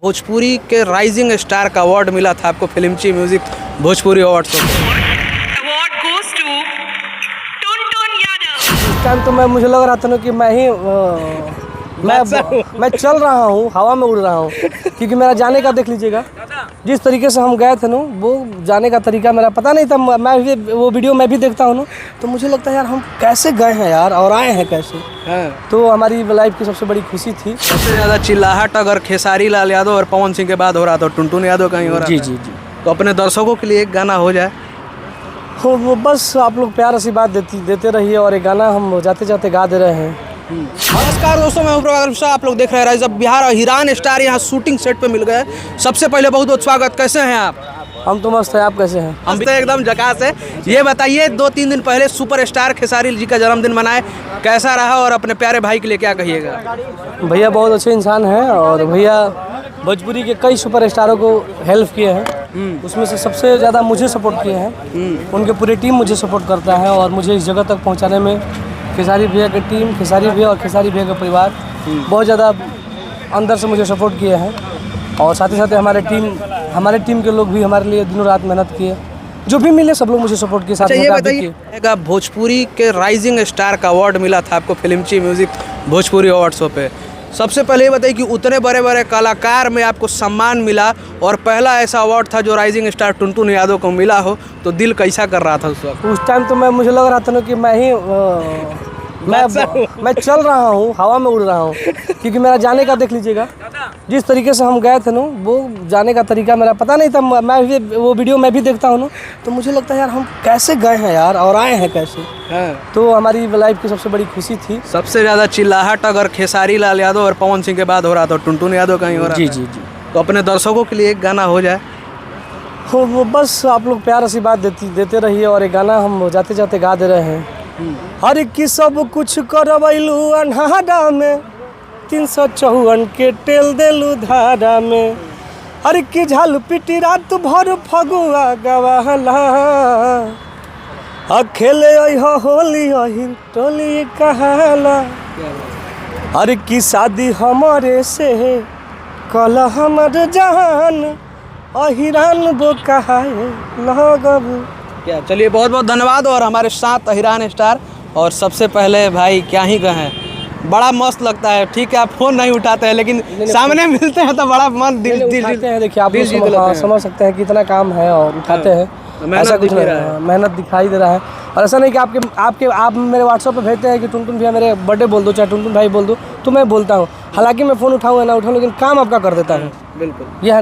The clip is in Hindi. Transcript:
भोजपुरी के राइजिंग स्टार का अवार्ड मिला था आपको फिल्मची music Bhojpuri award show. Award goes to Tuntun Yadav. इस टाइम तो मुझे लग रहा था ना कि मैं चल रहा हूँ, हवा में उड़ रहा हूँ, क्योंकि मेरा जाने का देख लीजिएगा जिस तरीके से हम गए थे ना, वो जाने का तरीका मेरा पता नहीं था। मैं भी वो वीडियो मैं भी देखता हूँ ना, तो मुझे लगता है यार हम कैसे गए हैं यार और आए हैं कैसे। तो हमारी लाइफ की सबसे बड़ी खुशी थी। सबसे ज़्यादा चिल्लाहट अगर खेसारी लाल यादव और पवन सिंह के बाद हो रहा था, टुनटुन यादव कहीं हो रहा जी था। जी जी। तो अपने दर्शकों के लिए एक गाना हो जाए। वो बस आप लोग प्यार आशीर्वाद देते रहिए और एक गाना हम जाते जाते गा दे रहे हैं। नमस्कार दोस्तों, मैं प्रकाश मिश्रा। आप लोग देख रहे हैं जब बिहार और हिरान स्टार यहाँ शूटिंग सेट पे मिल गए। सबसे पहले बहुत बहुत स्वागत। कैसे हैं आप? हम तो मस्त हैं, आप कैसे हैं? हम तो एकदम झकास है। ये बताइए, 2-3 दिन पहले सुपरस्टार खेसारी जी का जन्मदिन मनाए, कैसा रहा और अपने प्यारे भाई के लिए क्या कहिएगा? भैया बहुत अच्छे इंसान हैं और भैया भोजपुरी के कई सुपरस्टारों को हेल्प किए हैं। उसमें से सबसे ज़्यादा मुझे सपोर्ट किए हैं। उनके पूरी टीम मुझे सपोर्ट करता है और मुझे इस जगह तक पहुंचाने में खेसारी भैया की टीम, खेसारी भैया और खेसारी भैया का परिवार बहुत ज़्यादा अंदर से मुझे सपोर्ट किए हैं। और साथ ही साथ हमारे टीम के लोग भी हमारे लिए दिनों रात मेहनत किए। जो भी मिले सब लोग मुझे सपोर्ट किए। साथ ये बताइए, भोजपुरी के राइजिंग स्टार का अवार्ड मिला था आपको फिल्मची म्यूजिक भोजपुरी अवार्ड शो पे। सबसे पहले ये बताइए कि उतने बड़े बड़े कलाकार में आपको सम्मान मिला और पहला ऐसा अवार्ड था जो राइजिंग स्टार टुनटुन यादव को मिला हो, तो दिल कैसा कर रहा था उस वक्त? उस टाइम तो मुझे लग रहा था ना कि मैं चल रहा हूँ, हवा में उड़ रहा हूँ, क्योंकि मेरा जाने का देख लीजिएगा जिस तरीके से हम गए थे ना, वो जाने का तरीका मेरा पता नहीं था। मैं भी वो वीडियो मैं भी देखता हूँ ना, तो मुझे लगता है यार हम कैसे गए हैं यार और आए हैं कैसे। तो हमारी लाइफ की सबसे बड़ी खुशी थी। सबसे ज़्यादा चिल्लाहट अगर खेसारी लाल यादव और पवन सिंह के बाद हो रहा था, टुनटुन यादव कहीं हो रहा था। जी जी जी। तो अपने दर्शकों के लिए एक गाना हो जाए। वो बस आप लोग प्यार आशीर्वाद देते रहिए और एक गाना हम जाते जाते गा दे रहे हैं। हर की सब कुछ करवैलू अन्हारा में, 354 के टेल देलू धारा में। हर की झाल पिटी रात भर फगुआ गवाला, अखेले होली अहिर टोली कहाला। हर की शादी हमारे से कल हमर जान, अहिरान वो कहाए लगबू। क्या, चलिए बहुत बहुत धन्यवाद। और हमारे साथ हिरान स्टार, और सबसे पहले भाई क्या ही कहें, बड़ा मस्त लगता है। ठीक है, आप फ़ोन नहीं उठाते हैं, लेकिन सामने मिलते हैं तो बड़ा मन दिल हैं। देखिए आप समझ सकते हैं कितना काम है और उठाते हैं। ऐसा कुछ नहीं है, मेहनत दिखाई दे रहा है। और ऐसा नहीं कि आप मेरे व्हाट्सएप पे भेजते हैं कि टुनटुन भैया मेरे बर्थडे बोल दो, चाहे टुनटुन भाई बोल दो, तो मैं बोलता हूँ। हालांकि मैं फ़ोन उठाऊँ या ना उठाऊँ, लेकिन काम आपका कर देता हूँ। बिल्कुल, यह